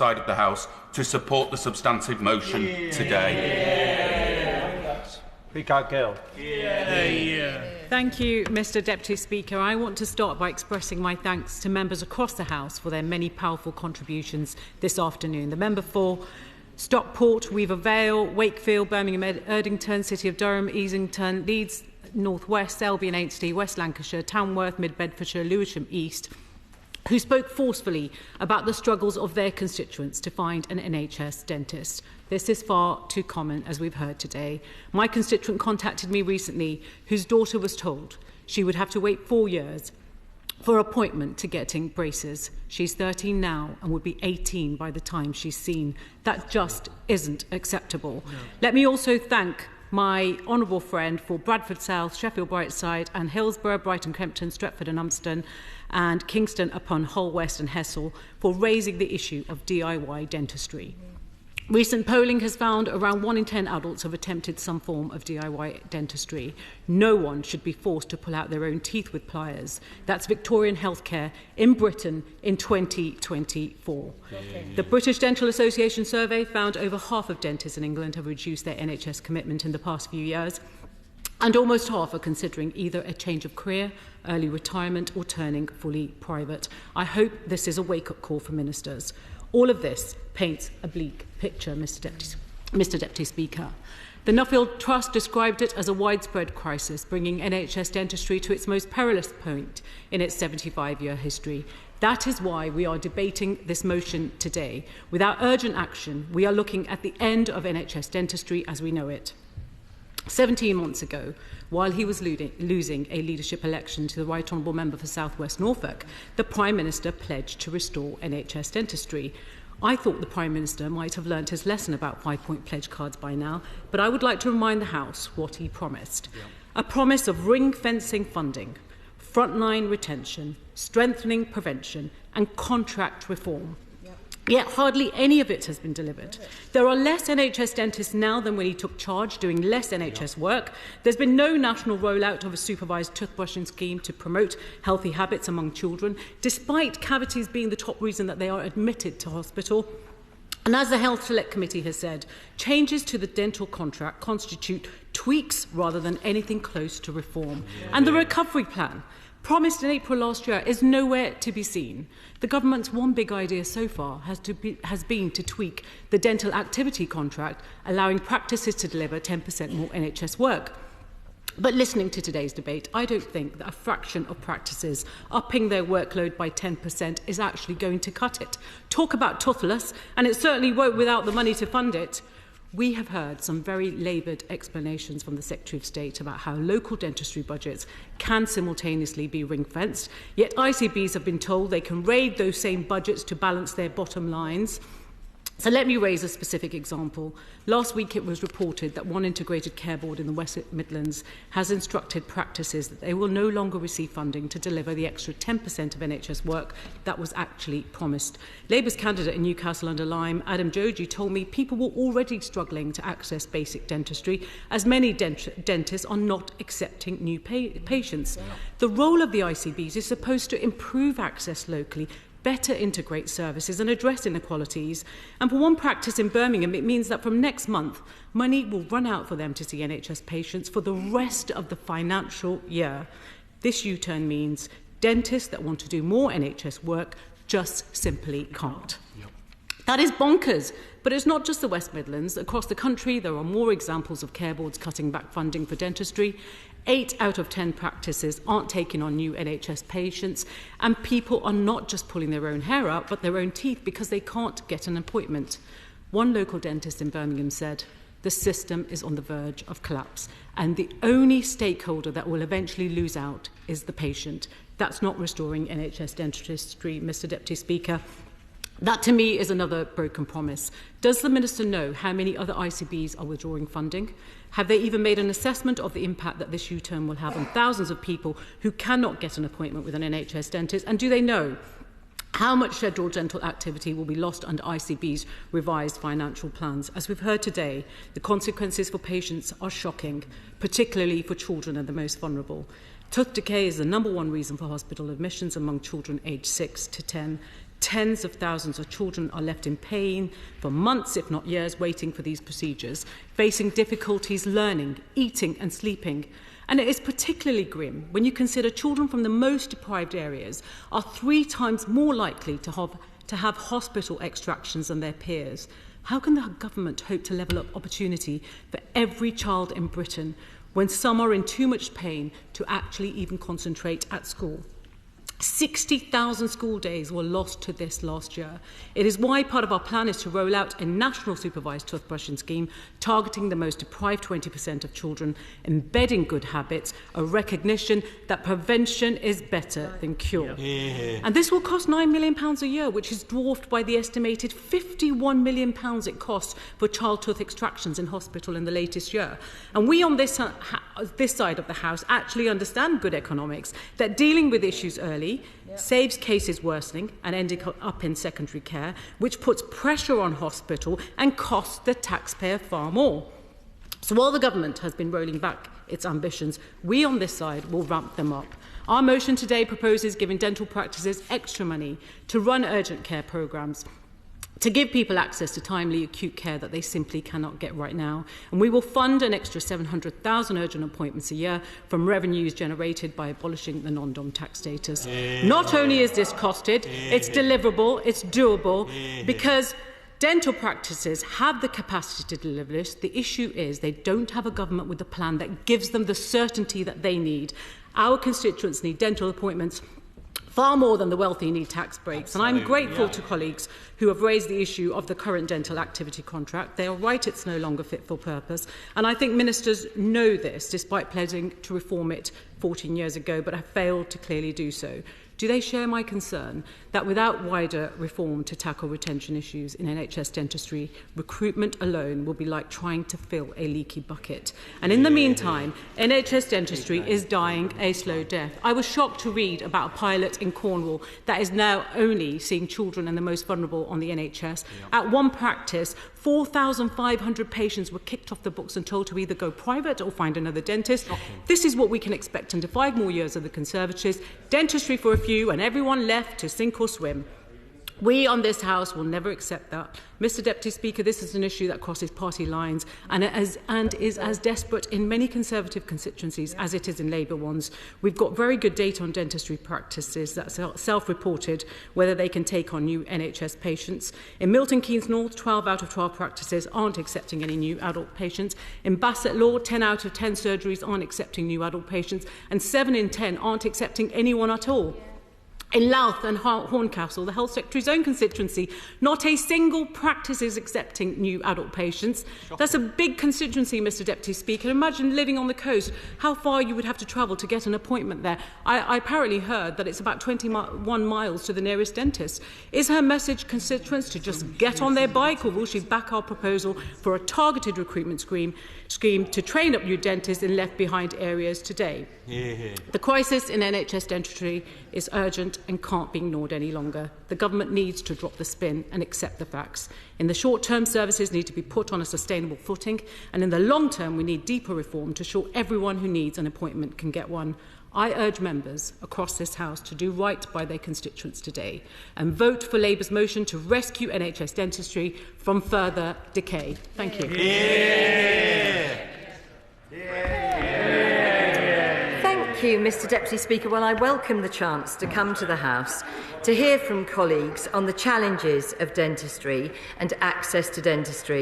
side of the House to support the substantive motion today. Preet Gill. Thank you, Mr Deputy Speaker. I want to start by expressing my thanks to members across the House for their many powerful contributions this afternoon. The member for Stockport, Weaver Vale, Wakefield, Birmingham, Erdington, City of Durham, Easington, Leeds North West, Selby and Aintree, West Lancashire, Tamworth, Mid Bedfordshire, Lewisham East, who spoke forcefully about the struggles of their constituents to find an NHS dentist. This is far too common, as we've heard today. My constituent contacted me recently, whose daughter was told she would have to wait 4 years for an appointment to getting braces. She's 13 now and would be 18 by the time she's seen. That just isn't acceptable. No. Let me also thank my honourable friend for Bradford South, Sheffield Brightside and Hillsborough, Brighton, Kempton, Stretford and Umston and Kingston upon Hull West and Hessel for raising the issue of DIY dentistry. Recent polling has found around 1 in 10 adults have attempted some form of DIY dentistry. No one should be forced to pull out their own teeth with pliers. That's Victorian healthcare in Britain in 2024. The British Dental Association survey found over half of dentists in England have reduced their NHS commitment in the past few years, and almost half are considering either a change of career, early retirement or turning fully private. I hope this is a wake-up call for ministers. All of this paints a bleak picture, Mr Deputy Speaker. The Nuffield Trust described it as a widespread crisis, bringing NHS dentistry to its most perilous point in its 75-year history. That is why we are debating this motion today. Without urgent action, we are looking at the end of NHS dentistry as we know it. 17 months ago, while he was losing a leadership election to the Right Honourable Member for South West Norfolk, the Prime Minister pledged to restore NHS dentistry. I thought the Prime Minister might have learnt his lesson about 5-point pledge cards by now, but I would like to remind the House what he promised. A promise of ring-fencing funding, frontline retention, strengthening prevention and contract reform. Yet hardly any of it has been delivered. There are less NHS dentists now than when he took charge, doing less NHS work. There's been no national rollout of a supervised toothbrushing scheme to promote healthy habits among children, despite cavities being the top reason that they are admitted to hospital. And as the Health Select Committee has said, changes to the dental contract constitute tweaks rather than anything close to reform. And the recovery plan, promised in April last year, is nowhere to be seen. The government's one big idea so far has been to tweak the dental activity contract, allowing practices to deliver 10% more NHS work. But listening to today's debate, I don't think that a fraction of practices upping their workload by 10% is actually going to cut it. Talk about toothless, and it certainly won't without the money to fund it. We have heard some very laboured explanations from the Secretary of State about how local dentistry budgets can simultaneously be ring-fenced, yet ICBs have been told they can raid those same budgets to balance their bottom lines. So let me raise a specific example. Last week it was reported that one integrated care board in the West Midlands has instructed practices that they will no longer receive funding to deliver the extra 10% of NHS work that was actually promised. Labour's candidate in Newcastle-under-Lyme, Adam Joji, told me people were already struggling to access basic dentistry as many dentists are not accepting new patients. The role of the ICBs is supposed to improve access locally, better integrate services and address inequalities. And for one practice in Birmingham, it means that from next month, money will run out for them to see NHS patients for the rest of the financial year. This U-turn means dentists that want to do more NHS work just simply can't. That is bonkers. But it's not just the West Midlands. Across the country, there are more examples of care boards cutting back funding for dentistry. 8 out of 10 practices aren't taking on new NHS patients, and people are not just pulling their own hair out, but their own teeth because they can't get an appointment. One local dentist in Birmingham said, the system is on the verge of collapse, and the only stakeholder that will eventually lose out is the patient. That's not restoring NHS dentistry, Mr Deputy Speaker. That, to me, is another broken promise. Does the Minister know how many other ICBs are withdrawing funding? Have they even made an assessment of the impact that this U-turn will have on thousands of people who cannot get an appointment with an NHS dentist? And do they know how much scheduled dental activity will be lost under ICB's revised financial plans? As we've heard today, the consequences for patients are shocking, particularly for children and the most vulnerable. Tooth decay is the #1 reason for hospital admissions among children aged 6 to 10. Tens of thousands of children are left in pain for months, if not years, waiting for these procedures, facing difficulties learning, eating and sleeping. And it is particularly grim when you consider children from the most deprived areas are 3 times more likely to have hospital extractions than their peers. How can the government hope to level up opportunity for every child in Britain when some are in too much pain to actually even concentrate at school? 60,000 school days were lost to this last year. It is why part of our plan is to roll out a national supervised toothbrushing scheme targeting the most deprived 20% of children, embedding good habits, a recognition that prevention is better than cure. Yeah. And this will cost £9 million a year, which is dwarfed by the estimated £51 million it costs for child tooth extractions in hospital in the latest year. And we on this side of the House actually understand good economics, that dealing with issues early saves cases worsening and ending up in secondary care, which puts pressure on hospital and costs the taxpayer far more. So while the government has been rolling back its ambitions, we on this side will ramp them up. Our motion today proposes giving dental practices extra money to run urgent care programmes, to give people access to timely acute care that they simply cannot get right now. And we will fund an extra 700,000 urgent appointments a year from revenues generated by abolishing the non-dom tax status. Not only is this costed, it's deliverable, it's doable, because dental practices have the capacity to deliver this. The issue is they don't have a government with a plan that gives them the certainty that they need. Our constituents need dental appointments far more than the wealthy need tax breaks. And I'm grateful to colleagues who have raised the issue of the current dental activity contract. They are right, it's no longer fit for purpose. And I think ministers know this, despite pledging to reform it 14 years ago, but have failed to clearly do so. Do they share my concern that without wider reform to tackle retention issues in NHS dentistry, recruitment alone will be like trying to fill a leaky bucket? And in the meantime, NHS dentistry is dying a slow death. I was shocked to read about a pilot in Cornwall that is now only seeing children and the most vulnerable on the NHS. At one practice, 4,500 patients were kicked off the books and told to either go private or find another dentist. This is what we can expect under 5 more years of the Conservatives. Dentistry for a few and everyone left to sink or swim. We on this House will never accept that. Mr Deputy Speaker, this is an issue that crosses party lines and is as desperate in many Conservative constituencies as it is in Labour ones. We've got very good data on dentistry practices that are self-reported whether they can take on new NHS patients. In Milton Keynes North, 12 out of 12 practices aren't accepting any new adult patients. In Bassett Law, 10 out of 10 surgeries aren't accepting new adult patients, and 7 in 10 aren't accepting anyone at all. In Louth and Horncastle, the Health Secretary's own constituency, not a single practice is accepting new adult patients. That's a big constituency, Mr Deputy Speaker. Imagine living on the coast, how far you would have to travel to get an appointment there. I apparently heard that it's about 21 miles to the nearest dentist. Is her message constituents to just get on their bike, or will she back our proposal for a targeted recruitment scheme to train up new dentists in left-behind areas today? The crisis in NHS dentistry is urgent and can't be ignored any longer. The government needs to drop the spin and accept the facts. In the short term, services need to be put on a sustainable footing, and in the long term, we need deeper reform to ensure everyone who needs an appointment can get one. I urge members across this House to do right by their constituents today and vote for Labour's motion to rescue NHS dentistry from further decay. Thank you. Thank you, Mr Deputy Speaker. Well, I welcome the chance to come to the House to hear from colleagues on the challenges of dentistry and access to dentistry.